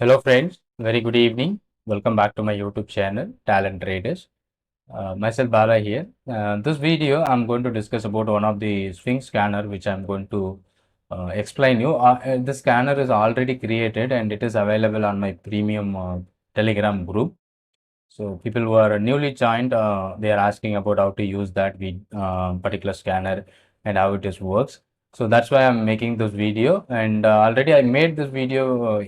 Hello friends, very good evening. Welcome back to my YouTube channel, Talent Traders. Myself Bala here. This video I'm going to discuss about one of the swing scanner which I'm going to explain you. The scanner is already created and it is available on my premium Telegram group. So people who are newly joined, they are asking about how to use that particular scanner and how it is works. So that's why I'm making this video. And already I made this video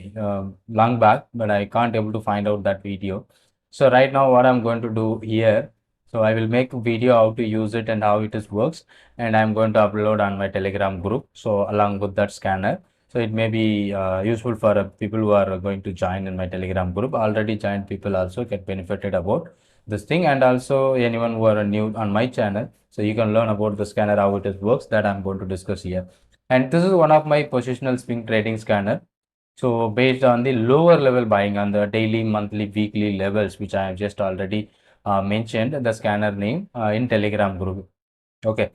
long back, but I can't able to find out that video. So right now, what I'm going to do here, so I will make a video how to use it and how it is works, and I'm going to upload on my Telegram group. So along with that scanner. So it may be useful for people who are going to join in my Telegram group. Already joined people also get benefited about this thing, and also anyone who are new on my channel. So you can learn about the scanner, how it is works, that I'm going to discuss here. And this is one of my positional swing trading scanner. So based on the lower level buying on the daily, monthly, weekly levels, which I have just already mentioned the scanner name in Telegram group. Okay.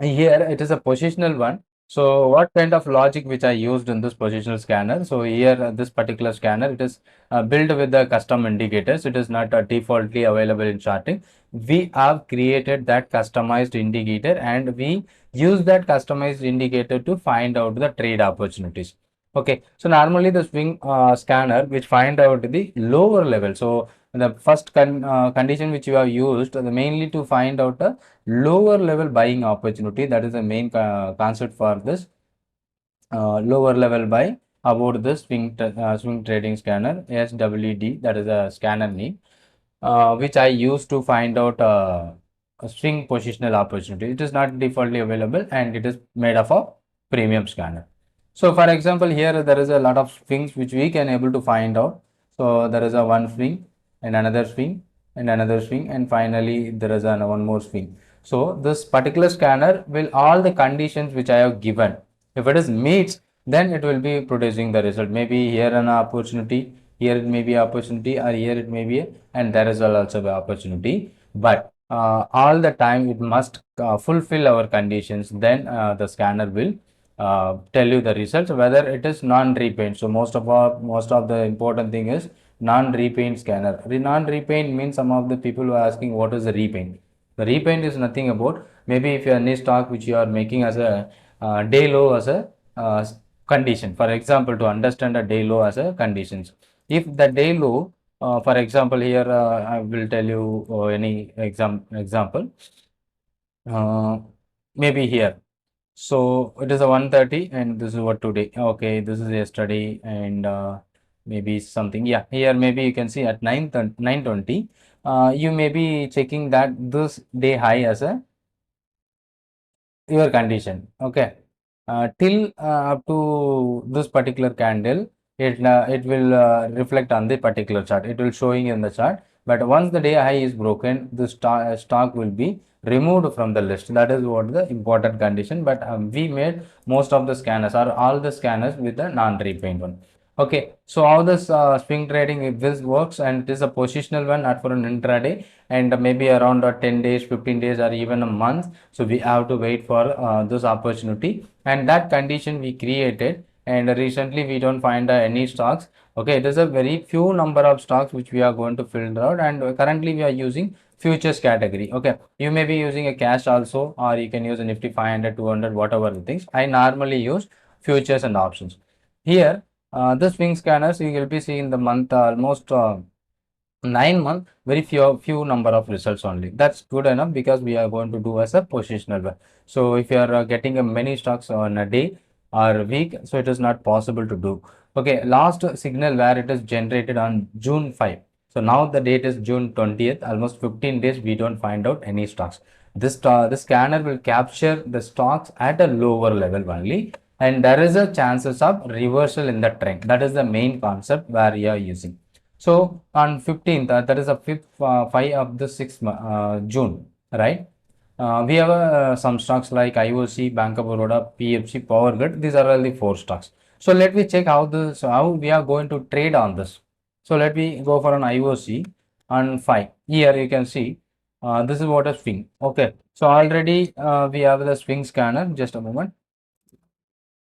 Here it is a positional one. So what kind of logic which I used in this positional scanner? So here this particular scanner, it is built with the custom indicators. It is not defaultly available in Chartink. We have created that customized indicator and we use that customized indicator to find out the trade opportunities. Okay, so normally the swing scanner which find out the lower level. So the first condition which you have used mainly to find out the lower level buying opportunity. That is the main concept for this lower level buy about the swing trading scanner SWD. That is a scanner name which I use to find out a swing positional opportunity. It is not defaultly available and it is made of a premium scanner. So for example, here there is a lot of swings which we can able to find out. So there is a one swing and another swing and another swing, and finally there is one more swing. So this particular scanner will all the conditions which I have given. If it is meets, then it will be producing the result. Maybe here an opportunity, here it may be opportunity, or here it may be, and there is also the opportunity. But all the time it must fulfill our conditions. Then the scanner will tell you the results whether it is non-repaint. So most of the important thing is non-repaint scanner. Non-repaint means some of the people who are asking what is the repaint. The repaint is nothing about, maybe if you are any stock which you are making as a day low as a condition. For example, to understand a day low as a conditions. If the day low, for example, here I will tell you any example. Uh, Maybe here. So it is a 1:30 and this is what today. Okay, this is yesterday and maybe something. Yeah, here maybe you can see at 9:20. You may be checking that this day high as a your condition. Okay. Till up to this particular candle, it will reflect on the particular chart. It will showing in the chart. But once the day high is broken, the stock will be removed from the list. That is what the important condition. But we made most of the scanners or all the scanners with the non-repaint one. Okay, so how this swing trading if this works, and it is a positional one not for an intraday, and maybe around 10 days, 15 days, or even a month. So we have to wait for this opportunity, and that condition we created. And recently we don't find any stocks. Okay, there's a very few number of stocks which we are going to filter out, and currently we are using futures category. Okay, you may be using a cash also, or you can use a Nifty 500, 200, whatever the things. I normally use futures and options. Here, the swing scanners you will be seeing the month almost 9 months, very few number of results only. That's good enough because we are going to do as a positional one. So if you are getting many stocks on a day or a week, so it is not possible to do. Okay, last signal where it is generated on June 5. So now the date is June 20th, almost 15 days we don't find out any stocks. This scanner will capture the stocks at a lower level only, and there is a chances of reversal in the trend. That is the main concept where you are using. So on 15th, that is the fifth 5 of the 6th June, right? We have some stocks like IOC, Bank of Baroda, PFC, Power Grid. These are all the four stocks. So let me check how we are going to trade on this. So let me go for an IOC on 5. Here you can see this is what a swing. Okay. So already we have the swing scanner. Just a moment.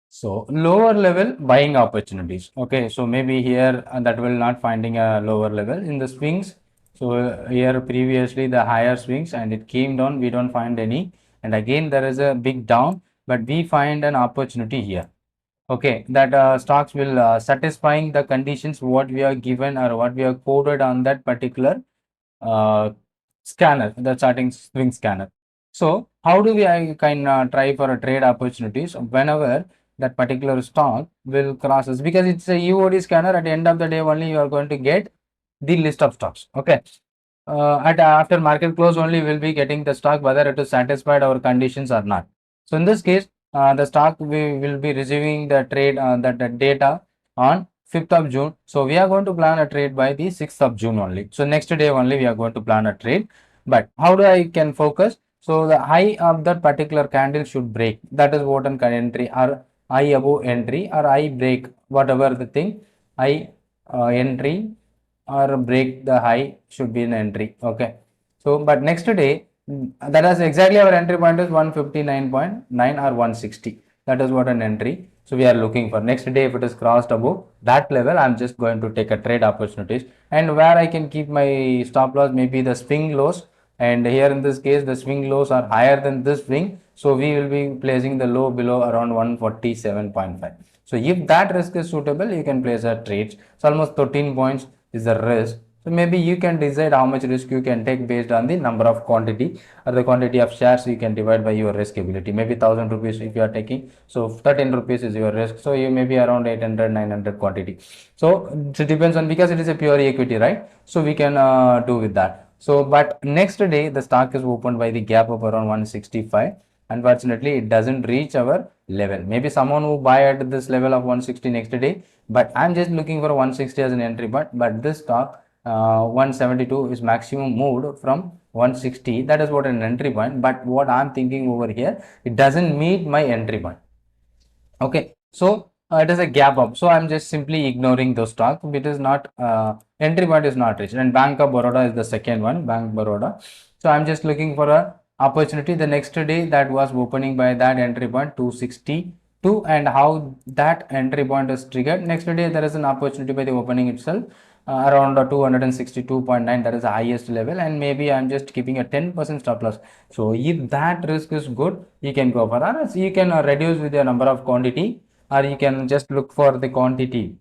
So lower level buying opportunities. Okay, so maybe here that will not finding a lower level in the swings. So here previously the higher swings and it came down, we don't find any, and again there is a big down, but we find an opportunity here. Okay, that stocks will satisfying the conditions what we are given or what we are coded on that particular uh, scanner, the charting swing scanner. So how do we I can try for a trade opportunities whenever that particular stock will crosses, because it's a UOD scanner. At the end of the day only you are going to get the list of stocks. Okay, at after market close only we'll be getting the stock whether it is satisfied our conditions or not. So in this case, the stock we will be receiving the trade that data on 5th of June. So we are going to plan a trade by the 6th of June only. So next day only we are going to plan a trade. But how do I can focus? So the high of that particular candle should break. That is what an entry, or high above entry, or high break, whatever the thing, high entry or break the high should be an entry. Okay. So but next day, that is exactly our entry point is 159.9 or 160. That is what an entry. So we are looking for next day. If it is crossed above that level, I'm just going to take a trade opportunities, and where I can keep my stop loss maybe the swing lows, and here in this case the swing lows are higher than this swing, so we will be placing the low below around 147.5. So if that risk is suitable, you can place a trade. So almost 13 points is the risk. So maybe you can decide how much risk you can take based on the number of quantity or the quantity of shares you can divide by your risk ability. Maybe 1000 rupees if you are taking, so 13 rupees is your risk. So you may be around 800, 900 quantity. So it depends on, because it is a pure equity, right? So we can do with that. So but next day the stock is opened by the gap of around 165. Unfortunately it doesn't reach our level. Maybe someone who buy at this level of 160 next day, but I'm just looking for 160 as an entry. But this stock 172 is maximum moved from 160. That is what an entry point. But what I'm thinking over here, it doesn't meet my entry point. Okay, so it is a gap up. So I'm just simply ignoring those stocks. It is not entry point is not reached. And Bank of Baroda is the second one, Bank Baroda. So I'm just looking for a opportunity the next day that was opening by that entry point 262, and how that entry point is triggered. Next day there is an opportunity by the opening itself around 262.9. That is the highest level, and maybe I'm just keeping a 10% stop loss. So if that risk is good, you can go for, or else you can reduce with your number of quantity, or you can just look for the quantity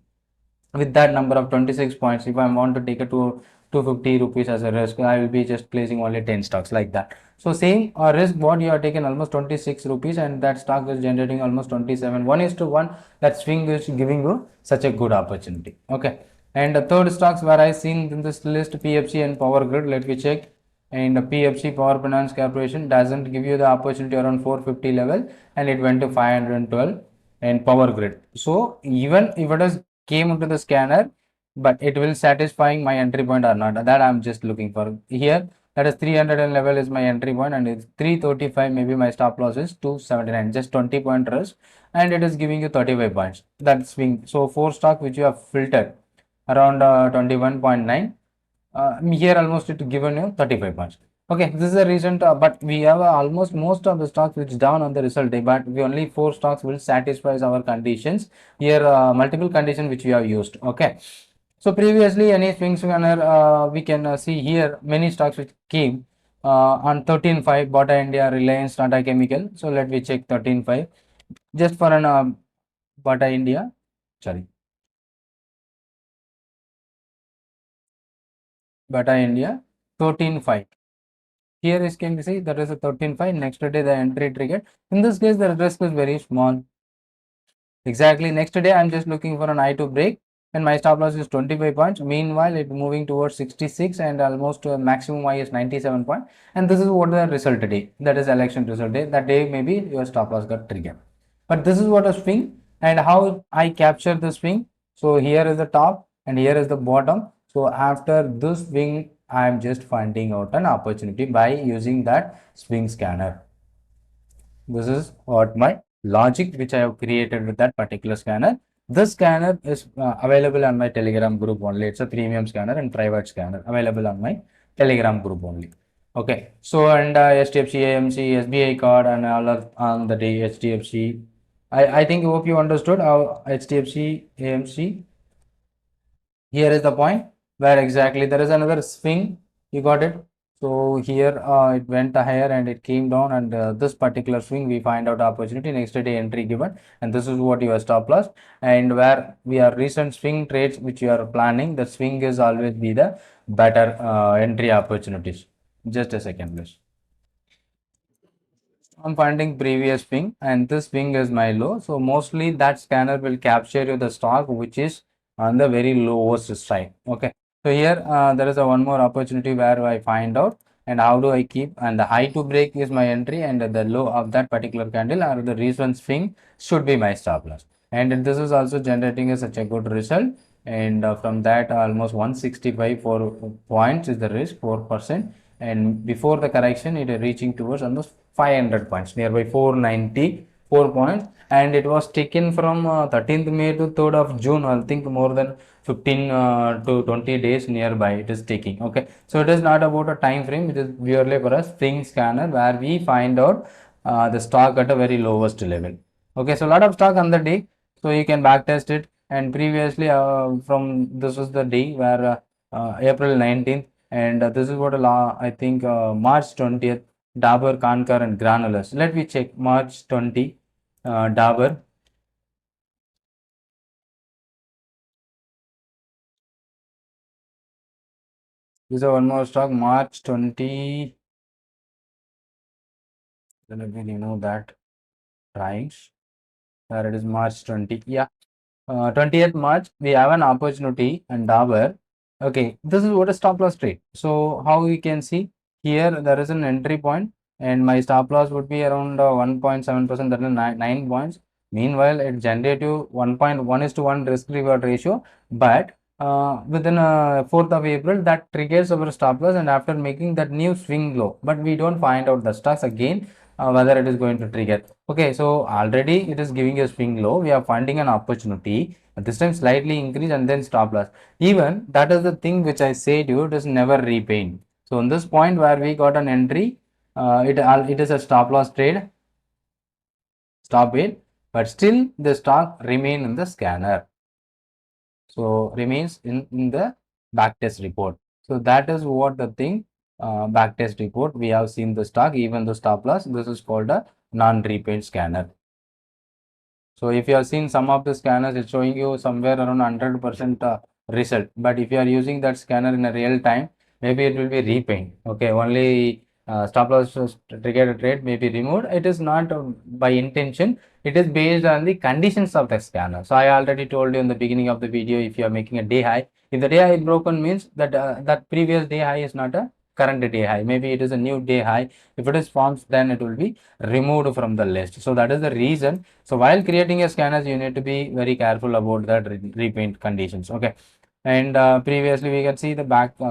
with that number of 26 points. If I want to take a 250 rupees as a risk, I will be just placing only 10 stocks like that. So same risk what you are taking almost 26 rupees, and that stock is generating almost 27, 1:1. That swing is giving you such a good opportunity. Okay, and the third stocks where I seen in this list, PFC and Power Grid. Let me check. And the PFC, Power Finance Corporation, doesn't give you the opportunity around 450 level, and it went to 512. And Power Grid, so even if it is came into the scanner, but it will satisfying my entry point or not, that I'm just looking for here. That is 300 level is my entry point, and it's 335, maybe my stop loss is 279, just 20 point risk, and it is giving you 35 points that swing. So four stock which you have filtered around 21.9, here almost it given you 35 points. Okay, this is the reason, but we have almost most of the stocks which down on the result day, but we only four stocks will satisfy our conditions here, multiple condition which we have used. Okay, so previously any swing scanner, we can see here many stocks which came on 13.5, Bata India, Reliance, Tata Chemical. So let me check 13.5 just for an Bata India, sorry, Bata India 13.5. Here is can be see that is a 13.5. Next day the entry triggered. In this case, the risk is very small. Exactly. Next day I'm just looking for an I to break, and my stop loss is 25 points. Meanwhile, it moving towards 66, and almost maximum I is 97 point. And this is what the result day. That is election result day. That day maybe your stop loss got triggered. But this is what a swing, and how I capture the swing. So here is the top and here is the bottom. So after this swing, I am just finding out an opportunity by using that swing scanner. This is what my logic which I have created with that particular scanner. This scanner is available on my Telegram group only. It's a premium scanner and private scanner available on my Telegram group only. Okay, so and HDFC AMC SBI card and all are on the day HDFC I think hope you understood how HDFC AMC. Here is the point where exactly there is another swing. You got it. So here it went higher and it came down, and this particular swing we find out opportunity, next day entry given, and this is what your stop loss. And where we are recent swing trades which you are planning, the swing is always be the better entry opportunities. Just a second, please. I'm finding previous ping, and this ping is my low. So mostly that scanner will capture you the stock which is on the very lowest side. Okay. So here there is a one more opportunity where I find out, and how do I keep, and the high to break is my entry, and the low of that particular candle or the recent swing should be my stop loss. And this is also generating a such a good result. And from that almost 165 for points is the risk, 4%. And before the correction it is reaching towards almost 500 points, nearby 494 points, and it was taken from 13th May to 3rd of June. I think more than 15 to 20 days nearby it is taking. Okay, so it is not about a time frame, it is purely for a swing scanner where we find out the stock at a very lowest level. Okay, so a lot of stock on the day, so you can back test it. And previously from this was the day where April 19th, and this is what a law, I think March 20th, Dabur, Kankar and Granulars. Let me check March 20, Dabur. This is one more stock, March 20. Let me remove that price. Where it is March 20. Yeah, 20th March, we have an opportunity and Dabur. Okay, this is what a stop loss trade. So how we can see here, there is an entry point, and my stop loss would be around 1.7%, that is 9 points. Meanwhile, it generated 1.1 is to 1 risk reward ratio, but within 4th of April, that triggers our stop loss, and after making that new swing low, but we don't find out the stocks again whether it is going to trigger. Okay, so already it is giving a swing low. We are finding an opportunity. This time slightly increase and then stop loss. Even that is the thing which I said you, it is never repaying. So on this point where we got an entry, it is a stop loss trade, stop it, but still the stock remain in the scanner. So remains in the backtest report. So that is what the thing, backtest report. We have seen the stock, even the stop loss. This is called a non-repaid scanner. So if you have seen some of the scanners, it's showing you somewhere around 100% result. But if you are using that scanner in a real time, maybe it will be repaint. Okay, only stop loss triggered trade may be removed. It is not by intention. It is based on the conditions of the scanner. So I already told you in the beginning of the video, if you are making a day high, if the day high is broken, means that that previous day high is not a current day high. Maybe it is a new day high. If it is forms, then it will be removed from the list. So that is the reason. So while creating a scanners, you need to be very careful about that repaint conditions. Okay, and previously we can see the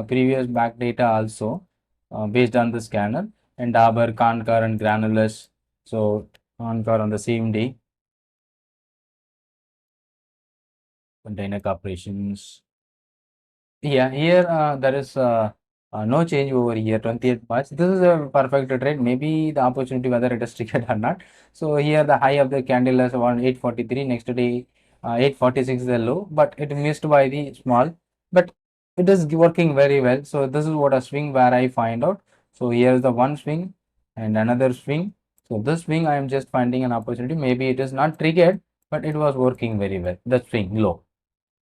previous back data also based on the scanner, and Dabur, Kankar and Granulars. So Kankar on the same day, container operations. Yeah, here there is no change over here, 20th March. This is a perfect trade. Maybe the opportunity whether it is triggered or not. So here the high of the candle is around 843. Next day 846 is the low, but it missed by the small. But it is working very well. So this is what a swing where I find out. So here is the one swing and another swing. So this swing I am just finding an opportunity. Maybe it is not triggered, but it was working very well. The swing low.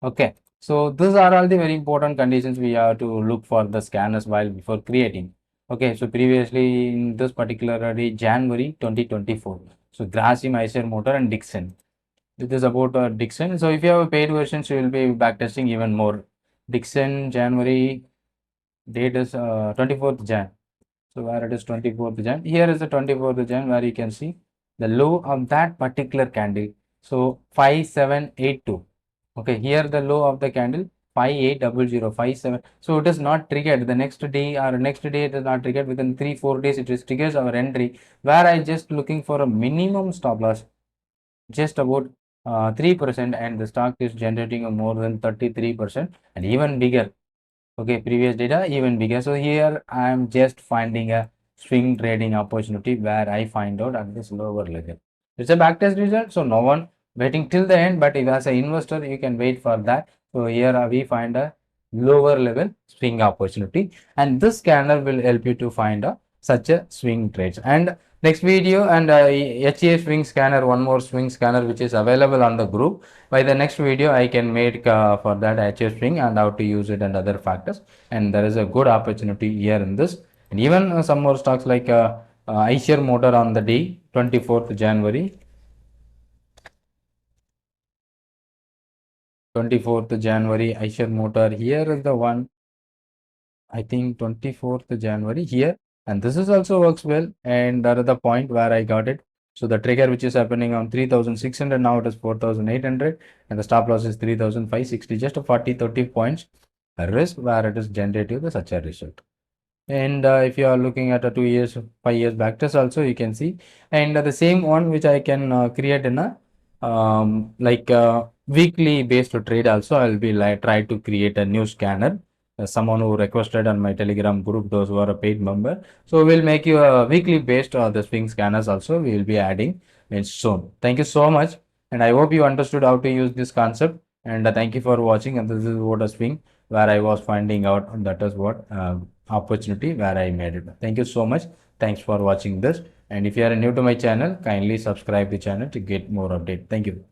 Okay, so these are all the very important conditions we have to look for the scanners while before creating. Okay, so previously in this particular day, January 2024. So Grasim, Eicher Motor and Dixon. This is about Dixon. So if you have a paid version, so you will be backtesting even more. Dixon January date is 24th Jan. So where it is 24th Jan. Here is the 24th Jan where you can see the low of that particular candle. So 5782. Okay, here the low of the candle 580057. So it is not triggered. The next day or next day it is not triggered. Within 3-4 days it is triggers our entry where I just looking for a minimum stop loss just about 3%, and the stock is generating a more than 33% and even bigger. Okay, previous data even bigger. So here I am just finding a swing trading opportunity where I find out at this lower level. It's a backtest result, so no one waiting till the end, but if as an investor, you can wait for that. So here we find a lower level swing opportunity, and this scanner will help you to find such a swing trades. And next video and HA swing scanner, one more swing scanner which is available on the group. By the next video, I can make for that HA swing and how to use it and other factors. And there is a good opportunity here in this. And even some more stocks like iShare Motor on the day 24th January. 24th January iShare Motor. Here is the one, I think 24th January here, and this is also works well, and that is the point where I got it. So the trigger which is happening on 3600, now it is 4800, and the stop loss is 3560, just a 40-30 points risk where it is generative the such a result. And if you are looking at a 2 years 5 years back test also, you can see, and the same one which I can create in a like weekly based trade also, I'll be like try to create a new scanner. Someone who requested on my telegram group, those who are a paid member, so we'll make you a weekly based the swing scanners also we will be adding in soon. Thank you so much, and I hope you understood how to use this concept, and thank you for watching. And this is what a swing where I was finding out, and that is what opportunity where I made it. Thank you so much. Thanks for watching this. And if you are new to my channel, kindly subscribe the channel to get more update. Thank you.